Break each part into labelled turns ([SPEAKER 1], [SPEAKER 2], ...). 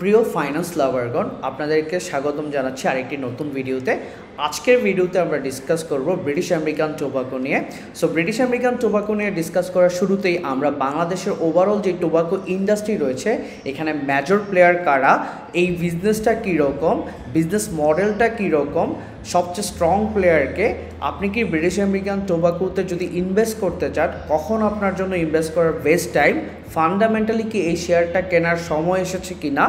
[SPEAKER 1] প্রিয় ফাইন্যান্স লাভারগণ আপনাদেরকে স্বাগতম জানাচ্ছি আরেকটি নতুন ভিডিওতে। আজকের ভিডিওতে আমরা ডিসকাস করব ব্রিটিশ আমেরিকান টোবাকো নিয়ে। সো ব্রিটিশ আমেরিকান টোবাকো নিয়ে ডিসকাস করার শুরুতেই আমরা বাংলাদেশের ওভারঅল যে টোবাকো ইন্ডাস্ট্রি রয়েছে, এখানে মেজর প্লেয়ার কারা, এই বিজনেসটা কীরকম, বিজনেস মডেলটা কীরকম, সবচেয়ে স্ট্রং প্লেয়ারকে, আপনি কি ব্রিটিশ আমেরিকান টোবাকোতে যদি ইনভেস্ট করতে চান কখন আপনার জন্য ইনভেস্ট করার বেস্ট টাইম, ফান্ডামেন্টালি কি এই শেয়ারটা কেনার সময় এসেছে কি না,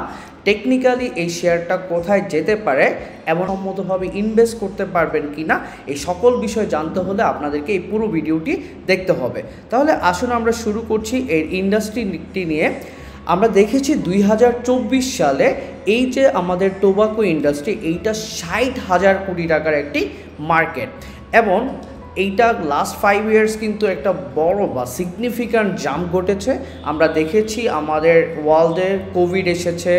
[SPEAKER 1] টেকনিক্যালি এই শেয়ারটা কোথায় যেতে পারে এমন সম্মতভাবে ইনভেস্ট করতে পারবেন কি না, এই সকল বিষয় জানতে হলে আপনাদেরকে এই পুরো ভিডিওটি দেখতে হবে। তাহলে আসুন আমরা শুরু করছি এর ইন্ডাস্ট্রিটি নিয়ে। আমরা দেখেছি 2024 সালে এই যে আমাদের টোবাকো ইন্ডাস্ট্রি, এইটা 60,000 কোটি টাকার একটি মার্কেট, এবং এইটা লাস্ট 5 ইয়ার্স কিন্তু একটা বড় বা সিগনিফিক্যান্ট জাম্প ঘটেছে। আমরা দেখেছি আমাদের ওয়ার্ল্ডে কোভিড এসেছে,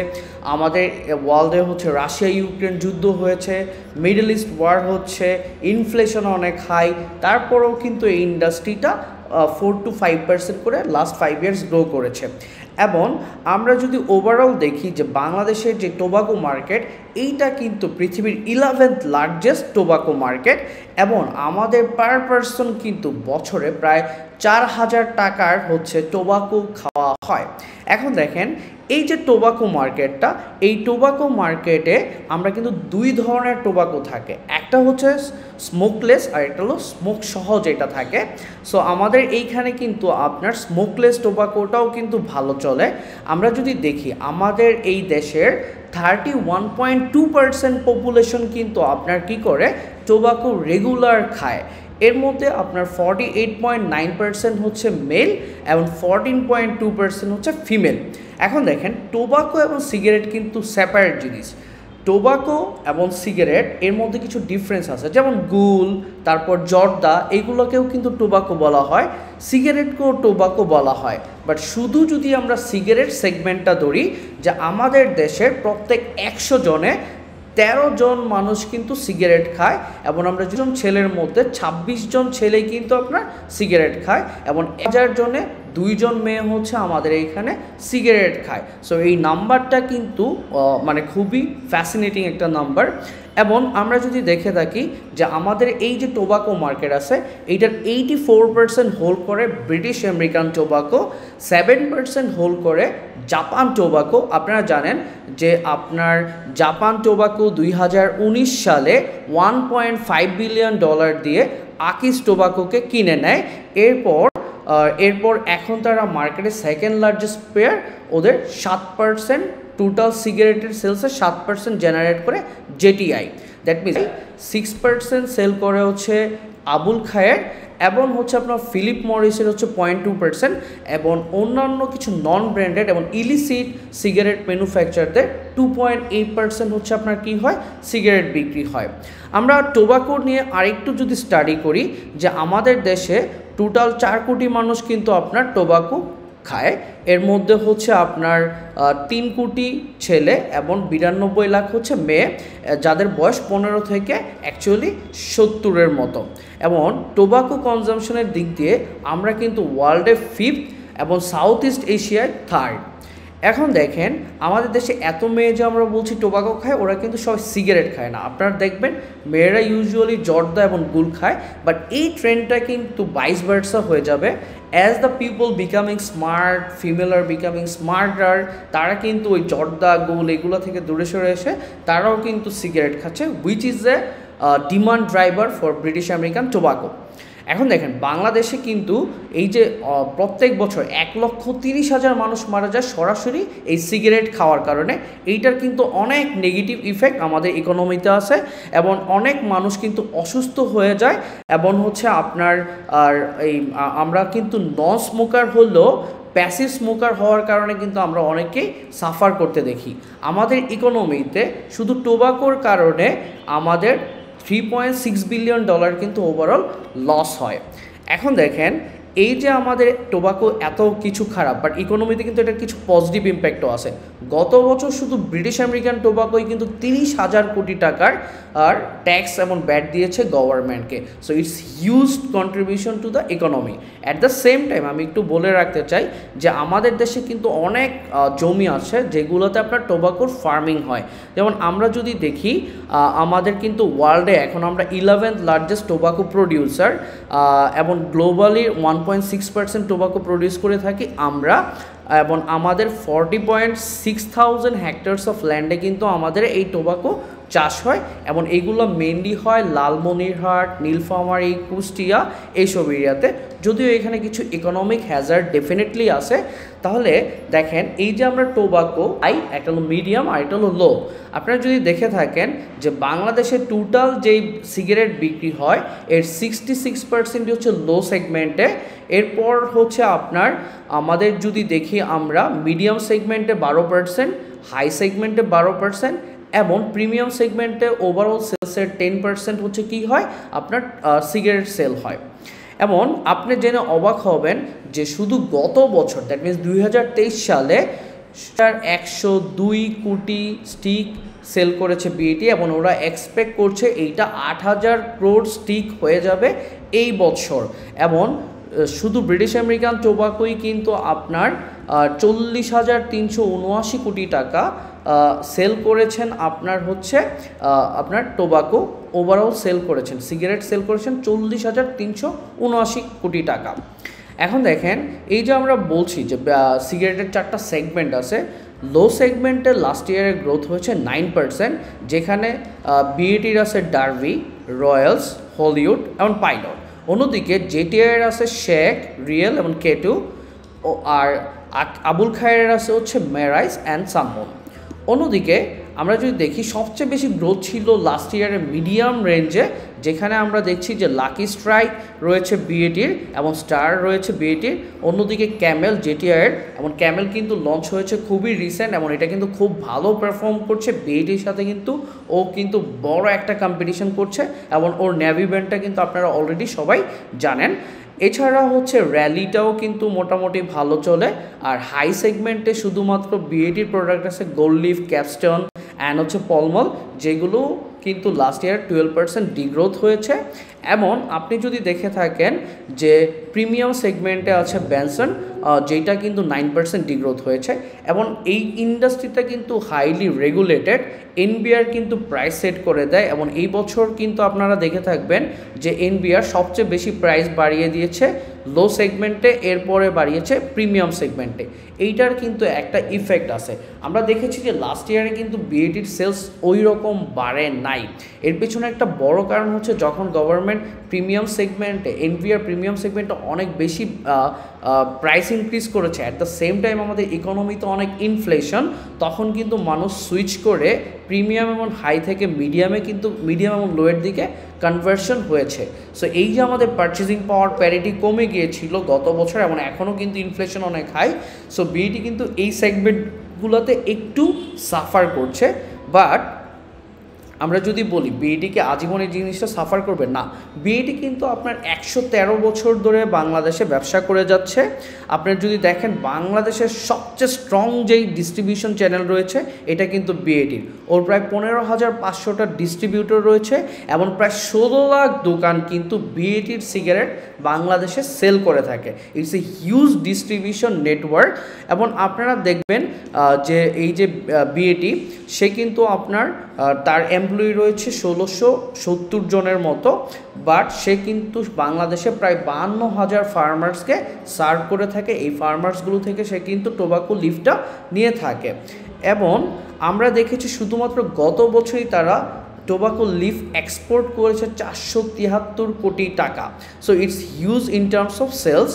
[SPEAKER 1] আমাদের ওয়ার্ল্ডে হচ্ছে রাশিয়া ইউক্রেন যুদ্ধ হয়েছে, মিডল ইস্ট ওয়ার হচ্ছে, ইনফ্লেশন অনেক হাই, তারপরেও কিন্তু এই ইন্ডাস্ট্রিটা 4 to 5% করে লাস্ট 5 ইয়ার্স গ্রো করেছে। এবং আমরা যদি ওভারঅল দেখি যে বাংলাদেশের যে টোবাকো মার্কেট, এইটা কিন্তু পৃথিবীর 11th লার্জেস্ট টোবাকো মার্কেট, এবং আমাদের পার পারসন কিন্তু বছরে প্রায় 4,000 টাকার হচ্ছে টোবাকো খাওয়া হয়। এখন দেখেন এই যে টোবাকো মার্কেটটা, এই টোবাকো মার্কেটে আমরা কিন্তু দুই ধরনের টোবাকো থাকে, একটা হচ্ছে স্মোকলেস আর একটা হলো স্মোক সহ যেটা থাকে। সো আমাদের এইখানে কিন্তু আপনার স্মোকলেস টোবাকোটাও কিন্তু ভালো চলে। আমরা যদি দেখি আমাদের এই দেশের 31.2% পপুলেশন কিন্তু আপনার কি করে টোবাকো রেগুলার খায়। এর মধ্যে আপনার 48.9% হচ্ছে মেল এবং 14.2% হচ্ছে ফিমেল। এখন দেখেন টোবাকো এবং সিগারেট কিন্তু সেপারেট জিনিস। টোবাকো এবং সিগারেট এর মধ্যে কিছু ডিফারেন্স আছে, যেমন গুল, তারপর জর্দা, এগুলোকেও কিন্তু টোবাকো বলা হয়, সিগারেটকেও টোবাকো বলা হয়। বাট শুধু যদি আমরা সিগারেট সেগমেন্টটা ধরি, যে আমাদের দেশের প্রত্যেক 100 জনে 13 জন মানুষ কিন্তু সিগারেট খায়, এবং আমরা যেজন ছেলের মধ্যে 26 জন ছেলেই কিন্তু আপনার সিগারেট খায়, এবং 1000 জনে 2 জন মেয়ে হচ্ছে আমাদের এইখানে সিগারেট খায়। সো এই নাম্বারটা কিন্তু মানে খুবই ফ্যাসিনেটিং একটা নাম্বার। এবং আমরা যদি দেখে থাকি যে আমাদের এই যে টোবাকো মার্কেট আছে, এইটার 84% হোল্ড করে ব্রিটিশ আমেরিকান টোবাকো, 7% হোল্ড করে জাপান টোবাকো। আপনারা জানেন যে আপনার জাপান টোবাকো 2019 সালে $1.5 বিলিয়ন দিয়ে আকিস টোবাকোকে কিনে নেয়। এরপর এখন তারা মার্কেটের সেকেন্ড লার্জেস্ট প্লেয়ার, ওদের 7% টোটাল সিগারেটের সেলসে 7% জেনারেট করে জেটিআই, দ্যাট মিনস 6% সেল করে হচ্ছে আবুল খায়ের, এবং হচ্ছে আপনার ফিলিপ মরিসের হচ্ছে 0.2%, এবং অন্যান্য কিছু নন ব্র্যান্ডেড এবং ইলিসিট সিগারেট ম্যানুফ্যাকচারদের 2.8% হচ্ছে আপনার কি হয়, সিগারেট বিক্রি হয়। আমরা টোবাকো নিয়ে আরেকটু যদি স্টাডি করি, যে আমাদের দেশে টোটাল 4 কোটি মানুষ কিন্তু আপনার টোবাকো খায়, এর মধ্যে হচ্ছে আপনার 3 কোটি ছেলে এবং 92 লাখ হচ্ছে মেয়ে, যাদের বয়স 15 থেকে অ্যাকচুয়ালি 70-এর মতো। এবং টোবাকো কনজামশনের দিক দিয়ে আমরা কিন্তু ওয়ার্ল্ডে 5th এবং সাউথ ইস্ট এশিয়ায় 3rd। এখন দেখেন আমাদের দেশে এত মেয়ে যে আমরা বলছি টোবাকো খায়, ওরা কিন্তু সবাই সিগারেট খায় না। আপনারা দেখবেন মেয়েরা ইউজুয়ালি জর্দা এবং গুল খায়, বাট এই ট্রেন্ডটা কিন্তু ভাইস ভার্সা হয়ে যাবে। As the people becoming smart, female R becoming smarter, তারা কিন্তু ওই জর্দা গুল এগুলো থেকে দূরে সরে এসে তারাও কিন্তু সিগারেট খাচ্ছে, which is A demand driver for British American tobacco. এখন দেখেন বাংলাদেশে কিন্তু এই যে প্রত্যেক বছর 1,30,000 মানুষ মারা যায় সরাসরি এই সিগারেট খাওয়ার কারণে। এইটার কিন্তু অনেক নেগেটিভ ইফেক্ট আমাদের ইকোনমিতে আছে, এবং অনেক মানুষ কিন্তু অসুস্থ হয়ে যায়, এবং হচ্ছে আপনার আর এই আমরা কিন্তু নন স্মোকার হলেও প্যাসিভ স্মোকার হওয়ার কারণে কিন্তু আমরা অনেকেই সাফার করতে দেখি। আমাদের ইকোনমিতে শুধু টোবাকোর কারণে আমাদের $3.6 বিলিয়ন কিন্তু ওভারঅল লস হয়। এখন দেখেন এই যে আমাদের টোবাকো এত কিছু খারাপ, বাট ইকোনমিতে কিন্তু এটার কিছু পজিটিভ ইম্প্যাক্টও আছে। গত বছর শুধু ব্রিটিশ আমেরিকান টোবাকোই কিন্তু 30,000 কোটি টাকার আর ট্যাক্স এবং ব্যাট দিয়েছে গভর্নমেন্টকে। So it's huge contribution to the economy. At the same time আমি একটু বলে রাখতে চাই যে আমাদের দেশে কিন্তু অনেক জমি আছে যেগুলোতে আপনার টোবাকোর ফার্মিং হয়। যেমন আমরা যদি দেখি আমাদের কিন্তু ওয়ার্ল্ডে এখন আমরা 11th লার্জেস্ট টোবাকো প্রডিউসার, এবং গ্লোবালি 1.6% টোবাকো প্রডিউস করে থাকি আমরা, এবং আমাদের 40.6,000 হেক্টরস অফ ল্যান্ডে কিন্তু আমাদের এই টোবাকো চাষ হয়, এবং এইগুলো মেনলি হয় লালমনিরহাট, নীলফামারী, কুষ্টিয়া এইসব এরিয়াতে। যদিও এখানে কিছু ইকোনমিক হ্যাজার্ড ডেফিনেটলি আছে। তাহলে দেখেন এই যে আমরা টোবাকো একটা হলো মিডিয়াম আর একটা হলো লো। আপনারা যদি দেখে থাকেন যে বাংলাদেশে টোটাল যেই সিগারেট বিক্রি হয় এর 66% হচ্ছে লো সেগমেন্টে। এরপর হচ্ছে আপনার আমাদের যদি দেখি আমরা মিডিয়াম সেগমেন্টে 12%, হাই সেগমেন্টে 12%, এবং প্রিমিয়াম সেগমেন্টে ওভারঅল সেলসের 10% হচ্ছে কি হয় আপনার সিগারেট সেল হয়। এমন আপনি জেনে অবাক হবেন যে শুধু গত বছর, দ্যাট মিনস 2023 সালে 102 কোটি স্টিক সেল করেছে বিএটি, এবং ওরা এক্সপেক্ট করছে এইটা 8,000 ক্রোড় স্টিক হয়ে যাবে এই বছর। এবং শুধু ব্রিটিশ আমেরিকান টোবাকোই কিন্তু আপনার 40,379 কোটি টাকা সেল করেছেন। আপনার হচ্ছে আপনার টোবাকো ওভারঅল সেল করেছেন, সিগারেট সেল করেছেন 40,379 কোটি টাকা। এখন দেখেন এই যে আমরা বলছি যে সিগারেটের 4টা সেগমেন্ট আছে। লো সেগমেন্টে লাস্ট ইয়ারের গ্রোথ হয়েছে 9%, যেখানে বিএটির আছে ডার্ভি, রয়্যালস, হলিউড এবং পাইলট। অন্যদিকে জেটিআইয়ের আছে শেক, রিয়েল এবং কেটু, আর আবুল খায়ের আছে হচ্ছে মেরাইস অ্যান্ড সামন। অন্যদিকে আমরা যদি দেখি সবচেয়ে বেশি গ্রোথ ছিল লাস্ট ইয়ারের মিডিয়াম রেঞ্জে, যেখানে আমরা দেখছি যে লাকি স্ট্রাইক রয়েছে বিএটির এবং স্টার রয়েছে বিএটির। অন্যদিকে ক্যামেল জেটিআইয়ের, এবং ক্যামেল কিন্তু লঞ্চ হয়েছে খুবই রিসেন্ট এবং এটা কিন্তু খুব ভালো পারফর্ম করছে বিএটির সাথে। কিন্তু ও কিন্তু বড় একটা কম্পিটিশন করছে, এবং ওর ন্যাভি ব্যান্ডটা কিন্তু আপনারা অলরেডি সবাই জানেন। এছাড়া হচ্ছে র্যালিটাও কিন্তু মোটামুটি ভালো চলে। আর হাই সেগমেন্টে শুধুমাত্র বিএটির প্রোডাক্ট আছে গোল্ড লিফ, ক্যাপস্টন অ্যান্ড হচ্ছে পলমল, যেগুলো কিন্তু লাস্ট ইয়ার 12% ডিগ্রোথ হয়েছে। এমন আপনি যদি দেখে থাকেন যে প্রিমিয়াম সেগমেন্টে আছে ব্যানসন, যেটা কিন্তু 9% ডিগ্রোথ হয়েছে। এবং এই ইন্ডাস্ট্রিটা কিন্তু হাইলি রেগুলেটেড, এনবিআর কিন্তু প্রাইস সেট করে দেয়, এবং এই বছর কিন্তু আপনারা দেখে থাকবেন যে এনবিআর সবচেয়ে বেশি প্রাইস বাড়িয়ে দিয়েছে লো সেগমেন্টে, এরপরে বাড়িয়েছে প্রিমিয়াম সেগমেন্টে। এইটার কিন্তু একটা ইফেক্ট আছে। আমরা দেখেছি যে লাস্ট ইয়ারে কিন্তু বিএটির সেলস ওই রকম বাড়ে নাই। এর পেছনে একটা বড় কারণ হচ্ছে যখন গভর্নমেন্ট প্রিমিয়াম সেগমেন্টে, এনবিআর প্রিমিয়াম সেগমেন্টে অনেক বেশি প্রাইস ইনক্রিজ করেছে, অ্যাট দ্য সেম টাইম আমাদের ইকোনমিতে অনেক ইনফ্লেশন, তখন কিন্তু মানুষ সুইচ করে প্রিমিয়াম এবং হাই থেকে মিডিয়ামে, কিন্তু মিডিয়াম এবং লোয়ের দিকে কনভার্সন হয়েছে। সো এই যে আমাদের পারচেজিং পাওয়ার প্যারিটি কমে গিয়েছিল গত বছর, এবং এখনও কিন্তু ইনফ্লেশন অনেক হাই। সো বিইটি কিন্তু এই সেগমেন্টগুলোতে একটু সাফার করছে। বাট আমরা যদি বলি বিইটিকে আজীবন এই জিনিসটা সাফার করবে না, বিইটি কিন্তু আপনার 113 বছর ধরে বাংলাদেশে ব্যবসা করে যাচ্ছে। আপনার যদি দেখেন বাংলাদেশের সবচেয়ে স্ট্রং যেই ডিস্ট্রিবিউশন চ্যানেল রয়েছে এটা কিন্তু বিইটির। ওর প্রায় 15,500টা ডিস্ট্রিবিউটর রয়েছে, এবং প্রায় 16 লাখ দোকান কিন্তু বিইটির সিগারেট বাংলাদেশে সেল করে থাকে। It's a huge distribution network. এবং আপনারা দেখবেন যে এই যে বিইটি, সে কিন্তু আপনার তার এমপ্লয়ি রয়েছে 1670 জনের মতো, বাট সে কিন্তু বাংলাদেশে প্রায় 52,000 ফার্মার্সকে সার্ভ করে থাকে। এই ফার্মার্সগুলো থেকে সে কিন্তু টোবাকো লিফটা নিয়ে থাকে। এবং আমরা দেখেছি শুধুমাত্র গত বছরই তারা টোবাকো লিফ এক্সপোর্ট করেছে 473 কোটি টাকা। So it's huge in terms of sales.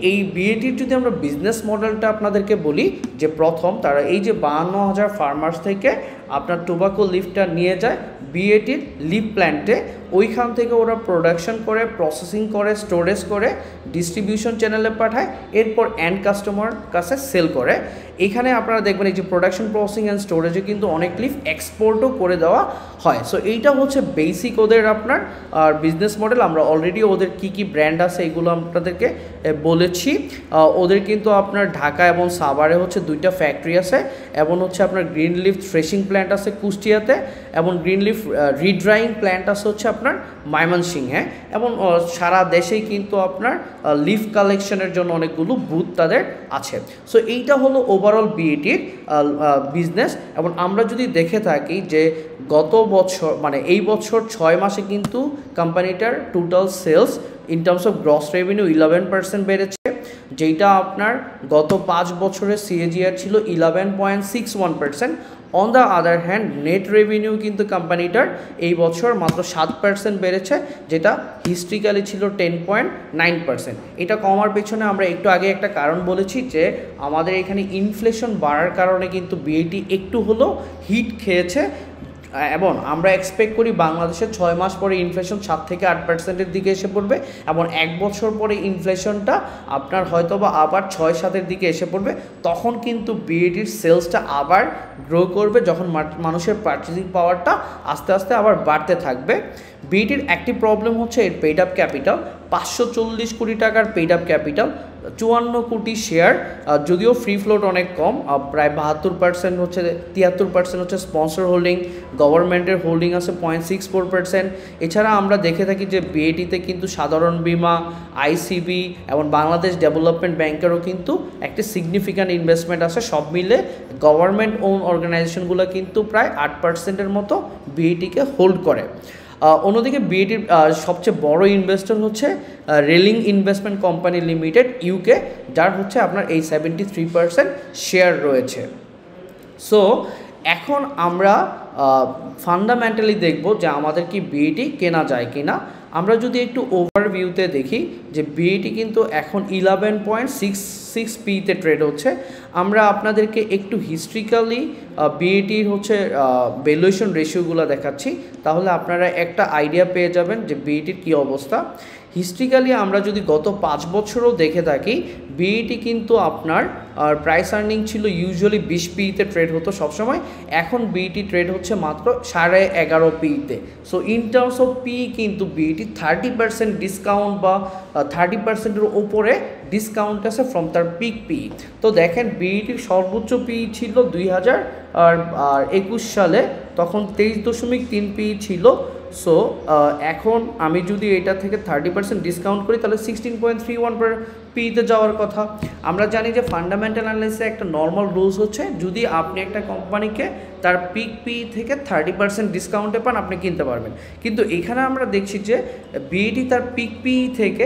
[SPEAKER 1] এই বিএটির যদি আমরা বিজনেস মডেলটা আপনাদেরকে বলি, যে প্রথম তারা এই যে 52,000 ফার্মার্স থেকে আপনার টোবাকো লিফটা নিয়ে যায় বিএটির লিভ প্ল্যান্টে, ওইখান থেকে ওরা প্রোডাকশন করে, প্রসেসিং করে, স্টোরেজ করে, ডিস্ট্রিবিউশন চ্যানেলে পাঠায়, এরপর এন্ড কাস্টমার কাছে সেল করে। এখানে আপনারা দেখবেন এই যে প্রোডাকশন, প্রসেসিং অ্যান্ড স্টোরেজে কিন্তু অনেক লিভ এক্সপোর্টও করে দেওয়া হয়। সো এইটা হচ্ছে বেসিক ওদের আপনার বিজনেস মডেল। আমরা অলরেডি ওদের কি কি ব্র্যান্ড আছে এগুলো আপনাদেরকে বলেছি। ওদের কিন্তু আপনার ঢাকা এবং সাভারে হচ্ছে 2টা ফ্যাক্টরি আছে, এবং হচ্ছে আপনার গ্রিন লিফ থ্রেশিং প্ল্যান্ট আছে কুষ্টিয়াতে, এবং গ্রিন লিফ রিড্রাইং প্ল্যান্ট আছে হচ্ছে আপনার ময়মনসিংহে, এবং সারা দেশেই কিন্তু আপনার লিফ কালেকশনের জন্য অনেকগুলো বুথ তাদের আছে। সো এইটা হলো ওভারঅল বিএটির বিজনেস। এবং আমরা যদি দেখে থাকি যে গত বছর মানে এই বছর 6 মাসে কিন্তু কোম্পানিটার total sales in terms of gross revenue 11% বেড়েছে, যেটা আপনার গত 5 বছরের সিএজিআর ছিল 11.61%। On the other hand net revenue কিন্তু কোম্পানিটার এই বছর মাত্র 7% বেড়েছে, যেটা হিস্ট্রিক্যালি ছিল 10.9%। এটা কমার পেছনে আমরা একটু আগে একটা কারণ বলেছি যে আমাদের এখানে ইনফ্লেশন বাড়ার কারণে কিন্তু বিএটি একটু হলো হিট খেয়েছে, এবং আমরা এক্সপেক্ট করি বাংলাদেশে 6 মাস পরে ইনফ্লেশন 7 থেকে 8%-এর দিকে এসে পড়বে, এবং 1 বছর পরে ইনফ্লেশনটা আপনার হয়তোবা আবার 6-7-এর দিকে এসে পড়বে। তখন কিন্তু বিএডির সেলসটা আবার গ্রো করবে, যখন মানুষের পারচেজিং পাওয়ারটা আস্তে আস্তে আবার বাড়তে থাকবে। বিএডির একটি প্রবলেম হচ্ছে এর পেইড আপ ক্যাপিটাল, 540 কোটি টাকার পেইড আপ ক্যাপিটাল, 54 কোটি শেয়ার, যদিও ফ্রি ফ্লোট অনেক কম, প্রায় 72% হচ্ছে, 73% হচ্ছে স্পন্সর হোল্ডিং, গভর্নমেন্টের হোল্ডিং আছে 0.64%। এছাড়া আমরা দেখে থাকি যে বিএটিতে কিন্তু সাধারণ বীমা, আইসিবি এবং বাংলাদেশ ডেভেলপমেন্ট ব্যাংকেরও কিন্তু একটি সিগনিফিক্যান্ট ইনভেস্টমেন্ট আছে। সব মিলে গভর্নমেন্ট ওন অর্গানাইজেশনগুলো কিন্তু প্রায় 8%-এর মতো বিএটিকে হোল্ড করে। অন্যদিকে বিএটির সবচেয়ে বড় ইনভেস্টর হচ্ছে railing investment company limited UK, যার হচ্ছে আপনার এই 73% শেয়ার রয়েছে। সো এখন আমরা ফান্ডামেন্টালি দেখব যে আমাদের কি বিএটি কেনা যায় কিনা। আমরা যদি একটু ওভারভিউতে দেখি যে বিএটি কিন্তু এখন 11.66 পিতে ট্রেড হচ্ছে। আমরা আপনাদেরকে একটু হিস্ট্রিক্যালি বিএটির হচ্ছে ভ্যালুয়েশন রেশিওগুলো দেখাচ্ছি, তাহলে আপনারা একটা আইডিয়া পেয়ে যাবেন যে বিএটির কী অবস্থা। হিস্ট্রিক্যালি আমরা যদি গত 5 বছরও দেখে থাকি, বিএটি কিন্তু আপনার প্রাইস আর্নিং ছিল ইউজুয়ালি 20 পিতে ট্রেড হতো সবসময়, এখন বিএটি ট্রেড হচ্ছে মাত্র 11.5 পিতে। So in terms of P কিন্তু বিএটি 30% ডিসকাউন্ট বা 30%-এর ওপরে ডিসকাউন্ট আছে ফ্রম তার পিক পি। তো দেখেন বিএটির সর্বোচ্চ পি ছিল 2021 সালে, তখন 23.3 পি ছিল। সো এখন আমি যদি এটা থেকে 30% ডিসকাউন্ট করি তাহলে 16.31 পিতে যাওয়ার কথা। আমরা জানি যে ফান্ডামেন্টাল অ্যানালিসিসে একটা নর্মাল রুলস হচ্ছে যদি আপনি একটা কোম্পানিকে তার পিক পি থেকে 30% ডিসকাউন্টে পান আপনি কিনতে পারবেন, কিন্তু এখানে আমরা দেখছি যে বিএটি তার পিক পি থেকে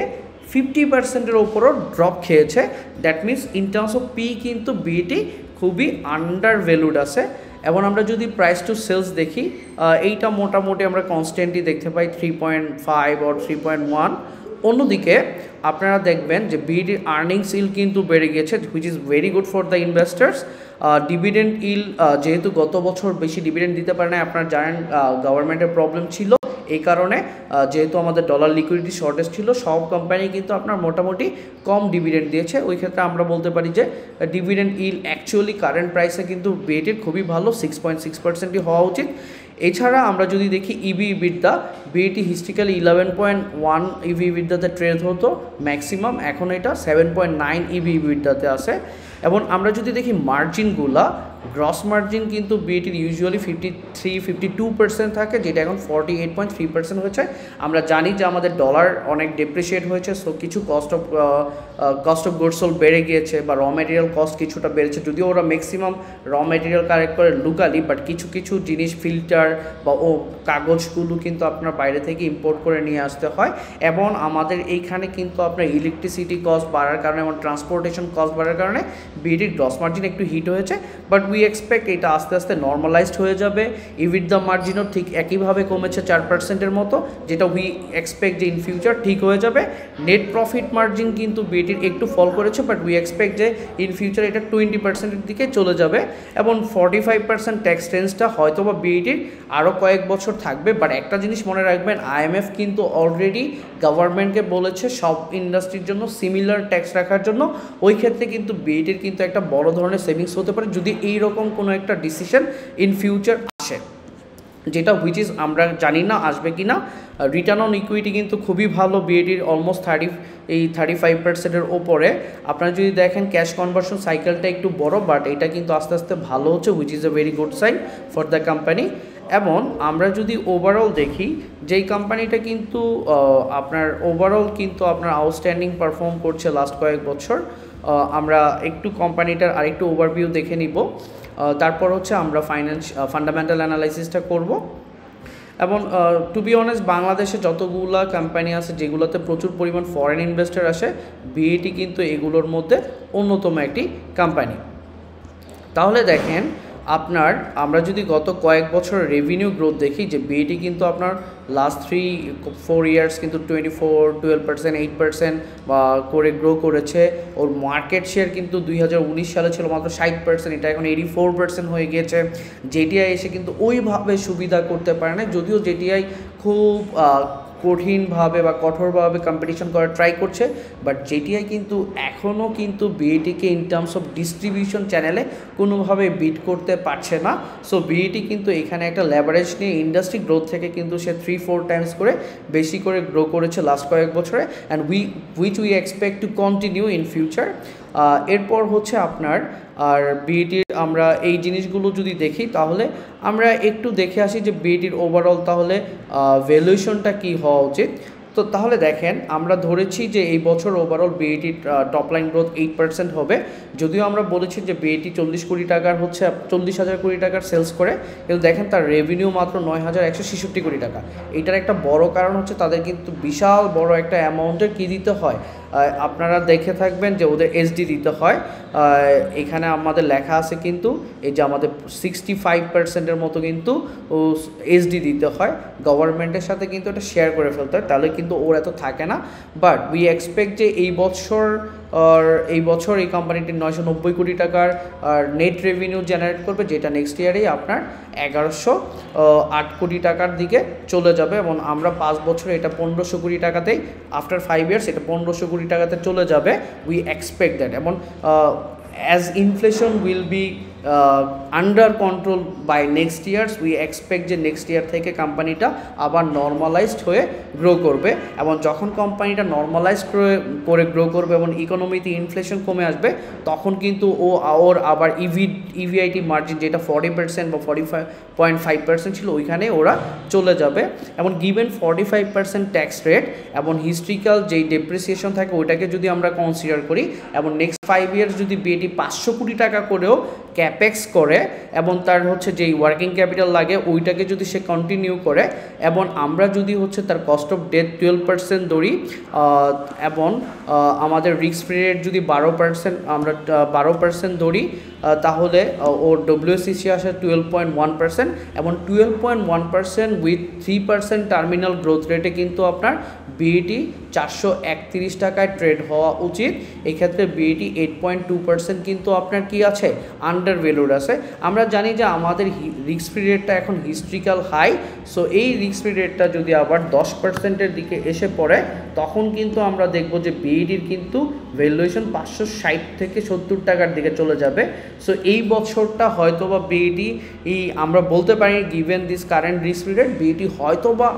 [SPEAKER 1] 50%-এর ওপরও ড্রপ খেয়েছে। That means in terms of P কিন্তু বিএটি খুবই আন্ডার ভ্যালুড আছে। এবং আমরা যদি প্রাইস টু সেলস দেখি, এইটা মোটামুটি আমরা কনস্ট্যান্টলি দেখতে পাই 3.5 or 3.1। অন্যদিকে আপনারা দেখবেন যে বিএটির আর্নিংস ইল কিন্তু বেড়ে গেছে, which is very good for the investors. Dividend ইল যেহেতু গত বছর বেশি ডিভিডেন্ড দিতে পারে না, আপনারা জানেন গভর্নমেন্টের প্রবলেম ছিল, এই কারণে যেহেতু আমাদের ডলার লিকুইডিটি শর্টেজ ছিল, সব কোম্পানি কিন্তু আপনার মোটামুটি কম ডিভিডেন্ড দিয়েছে। ওই ক্ষেত্রে আমরা বলতে পারি যে ডিভিডেন্ড ইল অ্যাকচুয়ালি কারেন্ট প্রাইসে কিন্তু বিএটির খুবই ভালো, 6.6%-ই হওয়া উচিত। এছাড়া আমরা যদি দেখি ইবি ইবিডা, বিএটি হিস্ট্রিক্যালি 11.1 ইবি ইবিডাতে ট্রেড হতো ম্যাক্সিমাম, এখন এটা 7.9 ইবি ইবিডাতে আছে। এবং আমরা যদি দেখি মার্জিনগুলা, গ্রস মার্জিন কিন্তু বিএটির ইউজুয়ালি 53-52% থাকে, যেটা এখন 48.3% হয়েছে। আমরা জানি যে আমাদের ডলার অনেক ডেপ্রিসিয়েট হয়েছে, সো কিছু কস্ট অফ গুডস সোল্ড বেড়ে গিয়েছে, বা র মেটেরিয়াল কস্ট কিছুটা বেড়েছে, যদিও ওরা ম্যাক্সিমাম র মেটেরিয়াল কালেক্ট করে লোকালি, বাট কিছু কিছু জিনিস ফিল্টার বা কাগজগুলো কিন্তু আপনার বাইরে থেকে ইম্পোর্ট করে নিয়ে আসতে হয়। এবং আমাদের এইখানে কিন্তু আপনার ইলেকট্রিসিটি কস্ট বাড়ার কারণে এবং ট্রান্সপোর্টেশন কস্ট বাড়ার কারণে বিএটির গ্রস মার্জিন একটু হিট হয়েছে। বাট উই উই এক্সপেক্ট এটা আস্তে আস্তে নর্মালাইজড হয়ে যাবে। ইবিটদা মার্জিনও ঠিক একইভাবে কমেছে 4%-এর মতো, যেটা উই এক্সপেক্ট যে ইন ফিউচার ঠিক হয়ে যাবে। নেট প্রফিট মার্জিন কিন্তু বিএটির একটু ফল করেছে, বাট উই এক্সপেক্ট যে ইন ফিউচার এটা 20%-এর দিকে চলে যাবে এবং 45% ট্যাক্স রেঞ্জটা হয়তো বা বিএটির আরও কয়েক বছর থাকবে। বাট একটা জিনিস মনে রাখবেন, আইএমএফ কিন্তু অলরেডি গভর্নমেন্টকে বলেছে সব ইন্ডাস্ট্রির জন্য সিমিলার ট্যাক্স রাখার জন্য। ওই ক্ষেত্রে কিন্তু বিএটির কিন্তু একটা বড় ধরনের সেভিংস হতে পারে যদি এইরকম কোনো একটা ডিসিশন ইন ফিউচার আসে, যেটা হুইচ ইজ আমরা জানি না আসবে কি না। রিটার্ন অন ইকুইটি কিন্তু খুবই ভালো বিএটির, অলমোস্ট 35%-এর ওপরে। আপনারা যদি দেখেন ক্যাশ কনভার্সন সাইকেলটা একটু বড়, বাট এটা কিন্তু আস্তে আস্তে ভালো হচ্ছে, which is a very good sign for the company. এবং আমরা যদি ওভারঅল দেখি, যেই কোম্পানিটা কিন্তু আপনার ওভারঅল কিন্তু আপনার আউটস্ট্যান্ডিং পারফর্ম করছে লাস্ট কয়েক বছর। আমরা একটু কোম্পানিটার আরেকটু ওভারভিউ দেখে নিব, তারপর হচ্ছে আমরা ফান্ডামেন্টাল অ্যানালাইসিসটা করব। এবং টু বি অনেস্ট, বাংলাদেশে যতগুলো কোম্পানি আছে যেগুলোতে প্রচুর পরিমাণ ফরেন ইনভেস্টর আসে, বিএটি কিন্তু এগুলোর মধ্যে অন্যতম একটি কোম্পানি। তাহলে দেখেন আমরা যদি গত কয়েক বছর রেভিনিউ গ্রোথ দেখি, যে বিএটি কিন্তু আপনার লাস্ট 3-4 ইয়ার্স কিন্তু 24%, 12%, 8% করে গ্রো করেছে। ওর মার্কেট শেয়ার কিন্তু 2019 সালে ছিল মাত্র 60%, এটা এখন 84% হয়ে গিয়েছে। জেটিআই এসে কিন্তু ওইভাবে সুবিধা করতে পারে না, যদিও জেটিআই খুব কঠিনভাবে বা কঠোরভাবে কম্পিটিশন করার ট্রাই করছে, বাট জেটিআই কিন্তু এখনও কিন্তু বিএটিকে ইন টার্মস অফ ডিস্ট্রিবিউশন চ্যানেলে কোনোভাবে বিট করতে পারছে না। সো বিএটি কিন্তু এখানে একটা লেভারেজ নিয়ে ইন্ডাস্ট্রি গ্রোথ থেকে কিন্তু সে 3-4 টাইমস করে বেশি করে গ্রো করেছে লাস্ট কয়েক বছরে, and which we expect to continue in future. এরপর হচ্ছে আপনার আর বিএটির আমরা এই জিনিসগুলো যদি দেখি, তাহলে আমরা একটু দেখে আসি যে বিএটির ওভারঅল তাহলে ভ্যালুয়েশনটা কী হওয়া উচিত। তো তাহলে দেখেন, আমরা ধরেছি যে এই বছর ওভারঅল বিএটির টপ লাইন গ্রোথ 8% হবে, যদিও আমরা বলেছি যে বিএটি 40 কোটি টাকার হচ্ছে 40,000 কোটি টাকার সেলস করে, কিন্তু দেখেন তার রেভিনিউ মাত্র 9,166 কোটি টাকা। এটার একটা বড় কারণ হচ্ছে তাদের কিন্তু বিশাল বড় একটা অ্যামাউন্টের কী দিতে হয়, আপনারা দেখে থাকবেন যে ওদের এসডি দিতে হয়। এখানে আমাদের লেখা আছে কিন্তু এই যে আমাদের 65%-এর মতো কিন্তু এসডি দিতে হয়, গভর্নমেন্টের সাথে কিন্তু এটা শেয়ার করে ফেলতে হয়, তাহলে কিন্তু ওর এত থাকে না। বাট উই এক্সপেক্ট যে এই বছর এই কোম্পানিটি 990 কোটি টাকার নেট রেভিনিউ জেনারেট করবে, যেটা নেক্সট ইয়ারেই আপনার 1108 কোটি টাকার দিকে চলে যাবে, এবং আমরা 5 বছরে এটা 1500 কোটি টাকাতেই, আফটার 5 ইয়ার্স এটা 1500 কোটি টাকাতে চলে যাবে। We expect that. এবং as inflation will be under control by next years, we expect যে নেক্সট ইয়ার থেকে কোম্পানিটা আবার নর্মালাইজড হয়ে গ্রো করবে, এবং যখন কোম্পানিটা নর্মালাইজড করে গ্রো করবে এবং ইকোনমিতে ইনফ্লেশন কমে আসবে, তখন কিন্তু ওর আবার ইভিআইটি মার্জিন যেটা 40% বা 45.5% ছিল, ওইখানে ওরা চলে যাবে। এবং গিভেন 45% ট্যাক্স রেট এবং হিস্ট্রিক্যাল যেই ডেপ্রিসিয়েশন থাকে ওইটাকে যদি আমরা কনসিডার করি, এবং নেক্সট 5 ইয়ার্স যদি বিএটি 500 কোটি টাকা করেও ক্যাপেক্স করে, এবং তার হচ্ছে যেই ওয়ার্কিং ক্যাপিটাল লাগে ওইটাকে যদি সে কন্টিনিউ করে, এবং আমরা যদি হচ্ছে তার কস্ট অফ ডেট 12% ধরি, এবং আমাদের রিস্ক ফ্রি রেট যদি 12% আমরা 12% ধরি, তাহলে ওর ডব্লিউএসসি আসে 12.1%, এবং 12.1% উইথ 3% টার্মিনাল গ্রোথ রেটে কিন্তু আপনার বিএটি 431 টাকায় ট্রেড হওয়া উচিত। এক্ষেত্রে বিএটি 8.2% কিন্তু আপনার কি আছে, আন্ডার ভ্যালুড আছে। আমরা জানি যে আমাদের রিস্ক ফ্রি রেটটা এখন হিস্ট্রিক্যাল হাই, সো এই রিস্ক ফ্রি রেটটা যদি আবার 10%-এর দিকে এসে পড়ে, তখন কিন্তু আমরা দেখব যে বিএটির কিন্তু ভ্যালুয়েশন 560 থেকে 70 টাকার দিকে চলে যাবে। সো এই বছরটা হয়তো বা বিএটি আমরা বলতে পারি given this current risk free rate, BAT হয়তো বা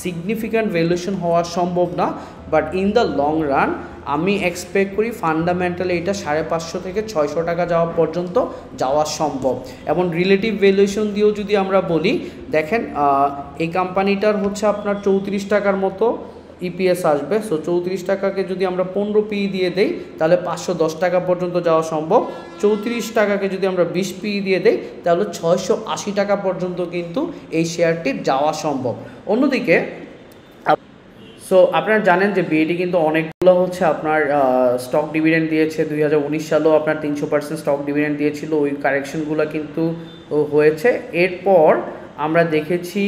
[SPEAKER 1] সিগনিফিক্যান্ট ভ্যালুয়েশন হওয়া সম্ভব না, but in the long run আমি এক্সপেক্ট করি ফান্ডামেন্টালি এটা 550 থেকে 600 টাকা যাওয়া পর্যন্ত যাওয়া সম্ভব। এবং রিলেটিভ ভ্যালুয়েশন দিয়েও যদি আমরা বলি, দেখেন এই কোম্পানিটার হচ্ছে আপনার 34 টাকার মতো ইপিএস আসবে। সো 34 টাকাকে যদি আমরা 15 পি দিয়ে দেই, তাহলে 510 টাকা পর্যন্ত যাওয়া সম্ভব। 34 টাকাকে যদি আমরা 20 পি দিয়ে দেই, তাহলে 680 টাকা পর্যন্ত কিন্তু এই শেয়ারটির যাওয়া সম্ভব। অন্যদিকে সো আপনারা জানেন যে বিএডি কিন্তু অনেকগুলো হচ্ছে আপনার স্টক ডিভিডেন্ড দিয়েছে। 2019 সালেও আপনার 300% স্টক ডিভিডেন্ড দিয়েছিল, ওই কারেকশনগুলো কিন্তু হয়েছে। এরপর আমরা দেখেছি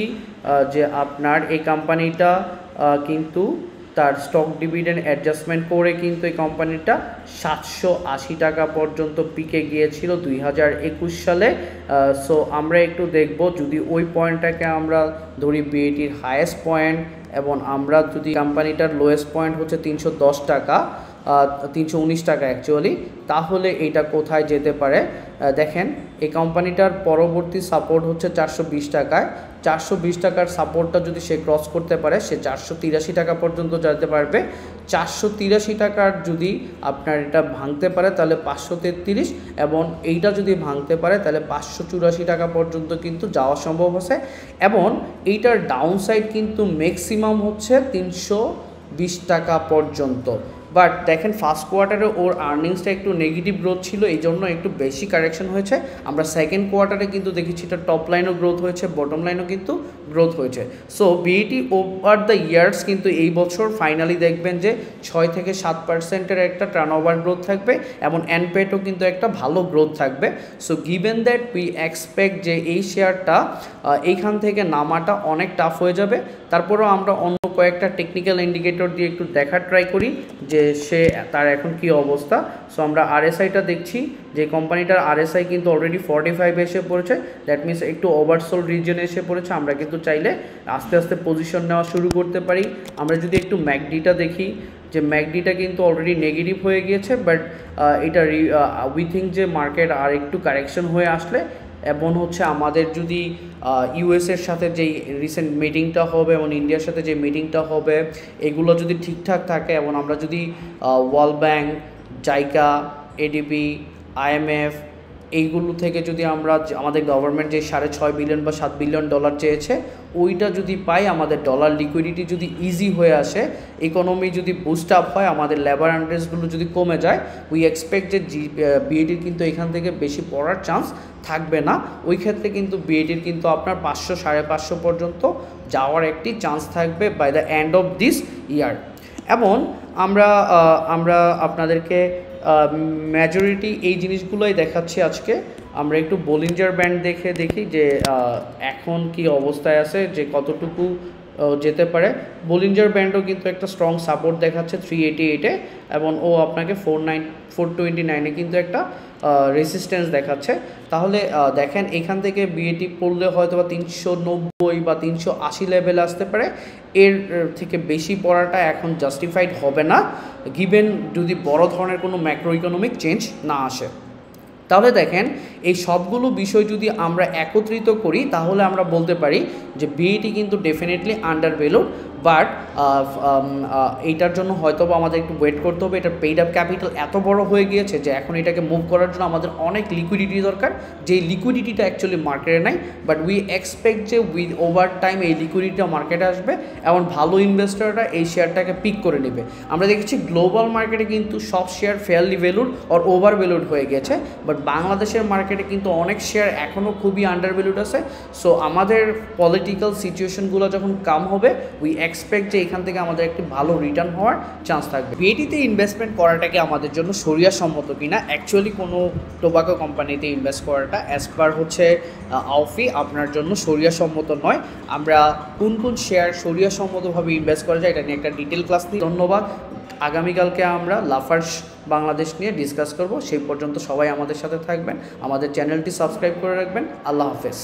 [SPEAKER 1] যে আপনার এই কোম্পানিটা কিন্তু তার স্টক ডিভিডেন্ড অ্যাডজাস্টমেন্ট করে কিন্তু এই কোম্পানিটা 780 টাকা পর্যন্ত পিকে গিয়েছিল 2021 সালে। সো আমরা একটু দেখব, যদি ওই পয়েন্টটাকে আমরা ধরি বিএটির হায়েস্ট পয়েন্ট, এবং আমরা যদি কোম্পানিটার লোয়েস্ট পয়েন্ট হচ্ছে 310 টাকা, 319 টাকা অ্যাকচুয়ালি, তাহলে এইটা কোথায় যেতে পারে। দেখেন এই কোম্পানিটার পরবর্তী সাপোর্ট হচ্ছে 420 টাকায়। 420 টাকার সাপোর্টটা যদি সে ক্রস করতে পারে, সে 483 টাকা পর্যন্ত যেতে পারবে। 483 টাকার যদি আপনার এটা ভাঙতে পারে তাহলে 533, এবং এইটা যদি ভাঙতে পারে তাহলে 584 টাকা পর্যন্ত কিন্তু যাওয়া সম্ভব আছে। এবং এইটার ডাউন সাইড কিন্তু ম্যাক্সিমাম হচ্ছে 320 টাকা পর্যন্ত। বাট দেখেন ফার্স্ট কোয়ার্টারে ওর আর্নিংসটা একটু নেগেটিভ গ্রোথ ছিল, এই জন্য একটু বেশি কারেকশন হয়েছে। আমরা সেকেন্ড কোয়ার্টারে কিন্তু দেখেছি এটা টপ লাইনও গ্রোথ হয়েছে, বটম লাইনও কিন্তু গ্রোথ হয়েছে। সো বিইটি ওভার দ্য ইয়ার্স কিন্তু এই বছর ফাইনালি দেখবেন যে 6 থেকে 7%-এর একটা টার্নওভার গ্রোথ থাকবে, এবং এনপেটও কিন্তু একটা ভালো গ্রোথ থাকবে। So given that we expect যে এই শেয়ারটা এইখান থেকে নামাটা অনেক টাফ হয়ে যাবে। তারপরেও আমরা অন্য কয়েকটা টেকনিক্যাল ইন্ডিকেটর দিয়ে একটু দেখার ট্রাই করি যে তার এখন কি অবস্থা। সো আমরা আরএসআইটা দেখছি, যে কোম্পানিটার আরএসআই কিন্তু অলরেডি 45 এসে পড়েছে, দ্যাট মিনস একটু ওভারসোল্ড রিজনে এসে পড়েছে। আমরা কিন্তু চাইলে আস্তে আস্তে পজিশন নেওয়া শুরু করতে পারি। আমরা যদি একটু ম্যাকডিটা দেখি, যে ম্যাকডিটা কিন্তু অলরেডি নেগেটিভ হয়ে গিয়েছে, বাট এটা উই থিঙ্ক যে মার্কেট আর একটু কারেকশন হয়ে আসলে, এবং হচ্ছে আমাদের যদি ইউএসের সাথে যেই রিসেন্ট মিটিংটা হবে এবং ইন্ডিয়ার সাথে যে মিটিংটা হবে, এগুলো যদি ঠিকঠাক থাকে, এবং আমরা যদি world bank, JICA, ADB, IMF এইগুলো থেকে যদি আমরা আমাদের গভর্নমেন্ট যে 6.5 বিলিয়ন বা 7 বিলিয়ন ডলার চেয়েছে, ওইটা যদি পাই, আমাদের ডলার লিকুইডিটি যদি ইজি হয়ে আসে, ইকোনমি যদি বুস্ট আপ হয়, আমাদের লেবার আনরেস্টগুলো যদি কমে যায়, উই এক্সপেক্ট যে বিএডির কিন্তু এখান থেকে বেশি পড়ার চান্স থাকবে না। ওই ক্ষেত্রে কিন্তু বিএডির কিন্তু আপনার 500 550 পর্যন্ত যাওয়ার একটি চান্স থাকবে by the end of this year. এবং আমরা আপনাদেরকে মেজরিটি এই জিনিসগুলোই দেখাচ্ছি আজকে। আমরা একটু বলিঞ্জার ব্যান্ড দেখি যে এখন কি অবস্থায় আছে, যে কতটুকু যেতে পারে। বলিঞ্জার ব্যান্ডও কিন্তু একটা স্ট্রং সাপোর্ট দেখাচ্ছে 388-এ, এবং ও আপনাকে 429-এ কিন্তু একটা রেসিস্ট্যান্স দেখাচ্ছে। তাহলে দেখেন এখান থেকে বিএটি পড়লে হয়তো বা 390 বা 380 লেভেলে আসতে পারে। এর থেকে বেশি পড়াটা এখন জাস্টিফাইড হবে না, গিভেন যদি বড় ধরনের কোনো ম্যাক্রো ইকোনমিক চেঞ্জ না আসে। তাহলে দেখেন এই সবগুলো বিষয় যদি আমরা একত্রিত করি, তাহলে আমরা বলতে পারি যে বিএটি কিন্তু ডেফিনেটলি আন্ডার ভ্যালুড, বাট এইটার জন্য হয়তো আমাদের একটু ওয়েট করতে হবে। এটার পেইড আপ ক্যাপিটাল এত বড় হয়ে গিয়েছে যে এখন এটাকে মুভ করার জন্য আমাদের অনেক লিকুইডিটি দরকার, যেই লিকুইডিটিটা অ্যাকচুয়ালি মার্কেটে নাই। বাট উই এক্সপেক্ট যে উইথ ওভার টাইম এই লিকুইডিটিটা মার্কেটে আসবে, এবং ভালো ইনভেস্টররা এই শেয়ারটাকে পিক করে নেবে। আমরা দেখেছি গ্লোবাল মার্কেটে কিন্তু সব share fairly valued or over valued হয়ে গেছে, বাট বাংলাদেশের মার্কেটে কিন্তু অনেক শেয়ার এখনও খুবই আন্ডার ভ্যালুড আছে। সো আমাদের পলিটিক্যাল সিচুয়েশনগুলো যখন কাম হবে, উই এক্সপেক্ট যে এখান থেকে আমাদের একটি ভালো রিটার্ন হওয়ার চান্স থাকবে। বিএটিতে ইনভেস্টমেন্ট করাটাকে আমাদের জন্য শরিয়া সম্মত কিনা, অ্যাকচুয়ালি কোনো টোবাকো কোম্পানিতে ইনভেস্ট করাটা অ্যাজ পার হচ্ছে আওফি আপনার জন্য শরিয়া সম্মত নয়। আমরা কোন কোন শেয়ার শরিয়া সম্মতভাবে ইনভেস্ট করা যায় এটা নিয়ে একটা ডিটেল ক্লাস নিই। ধন্যবাদ। আগামীকালকে আমরা লাফার্জ বাংলাদেশ নিয়ে ডিসকাস করব। সেই পর্যন্ত সবাই আমাদের সাথে থাকবেন, আমাদের চ্যানেলটি সাবস্ক্রাইব করে রাখবেন। আল্লাহ হাফেজ।